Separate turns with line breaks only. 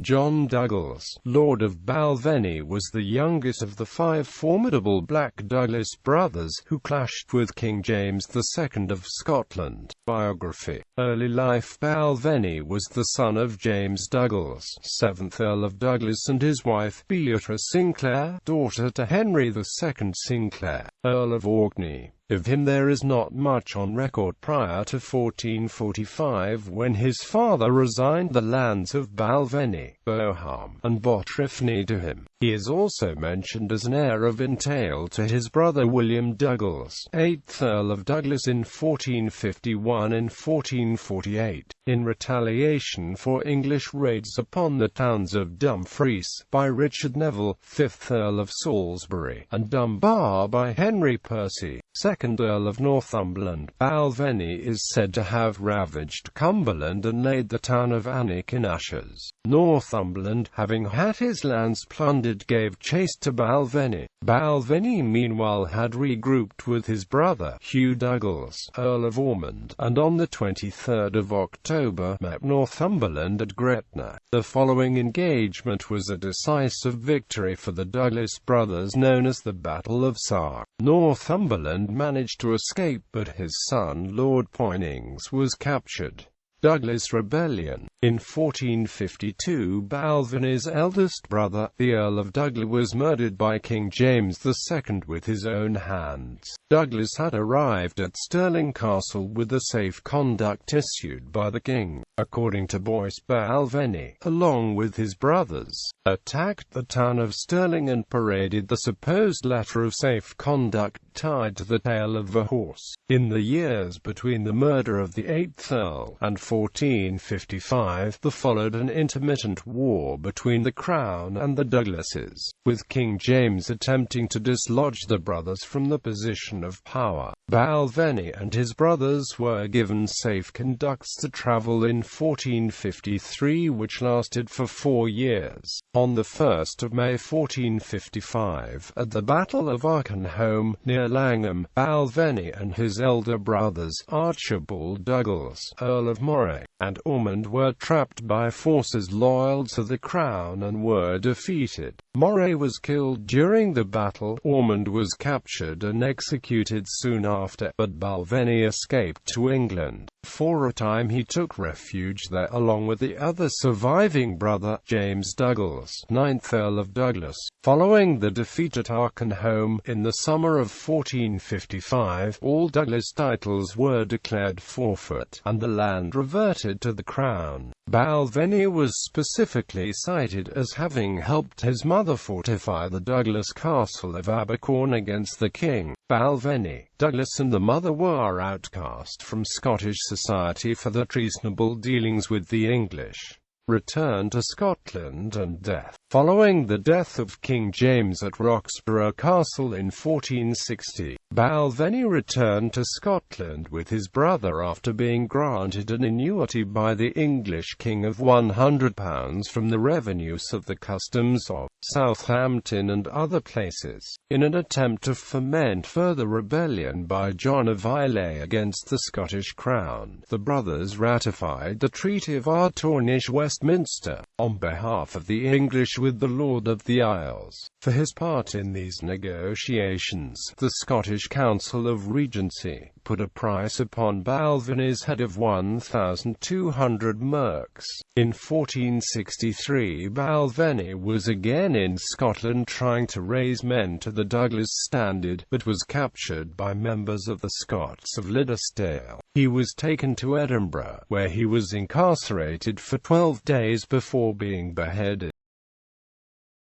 John Douglas, Lord of Balvenie, was the youngest of the 5 formidable Black Douglas brothers, who clashed with King James II of Scotland. Biography. Early life. Balvenie was the son of James Douglas, 7th Earl of Douglas, and his wife, Beatrice Sinclair, daughter to Henry II Sinclair, Earl of Orkney. Of him there is not much on record prior to 1445, when his father resigned the lands of Balvenie, Boham, and Botrefny to him. He is also mentioned as an heir of entail to his brother William Douglas, 8th Earl of Douglas, in 1451 and 1448, in retaliation for English raids upon the towns of Dumfries by Richard Neville, 5th Earl of Salisbury, and Dunbar by Henry Percy, 2nd Earl of Northumberland. Balvenie is said to have ravaged Cumberland and laid the town of Alnwick in ashes. Northumberland, having had his lands plundered, gave chase to Balvenie. Balvenie meanwhile had regrouped with his brother, Hugh Douglas, Earl of Ormond, and on the 23rd of October met Northumberland at Gretna. The following engagement was a decisive victory for the Douglas brothers, known as the Battle of Sark. Northumberland managed to escape, but his son, Lord Poynings, was captured. Douglas Rebellion. In 1452, Balvenie's eldest brother, the Earl of Douglas, was murdered by King James II with his own hands. Douglas had arrived at Stirling Castle with a safe conduct issued by the king. According to Boyce, Balvenie, along with his brothers, attacked the town of Stirling and paraded the supposed letter of safe conduct tied to the tail of the horse. In the years between the murder of the 8th Earl and 1455, there followed an intermittent war between the Crown and the Douglases, with King James attempting to dislodge the brothers from the position of power. Balvenie and his brothers were given safe conducts to travel in 1453, which lasted for 4 years. On the 1st of May 1455, at the Battle of Arkenholme, near Langham, Balvenie and his elder brothers, Archibald Douglas, Earl of Moray, and Ormond, were trapped by forces loyal to the Crown and were defeated. Moray was killed during the battle, Ormond was captured and executed soon after, but Balvenie escaped to England. For a time he took refuge there along with the other surviving brother, James Douglas, 9th Earl of Douglas. Following the defeat at Arkenholme in the summer of 1455, all Douglas titles were declared forfeit, and the land reverted to the Crown. Balvenie was specifically cited as having helped his mother fortify the Douglas castle of Abercorn against the king. Balvenie, Douglas and the mother were outcast from Scottish society for their treasonable dealings with the English. Return to Scotland and death. Following the death of King James at Roxburgh Castle in 1460, Balvenie returned to Scotland with his brother after being granted an annuity by the English king of £100 from the revenues of the customs of Southampton and other places. In an attempt to foment further rebellion by John of Islay against the Scottish crown, the brothers ratified the Treaty of Ardtornish, Westminster, on behalf of the English with the Lord of the Isles. For his part in these negotiations, the Scottish Council of Regency put a price upon Balvenie's head of 1,200 merks. In 1463, Balvenie was again in Scotland trying to raise men to the Douglas standard, but was captured by members of the Scots of Liddesdale. He was taken to Edinburgh, where he was incarcerated for 12 days before being beheaded.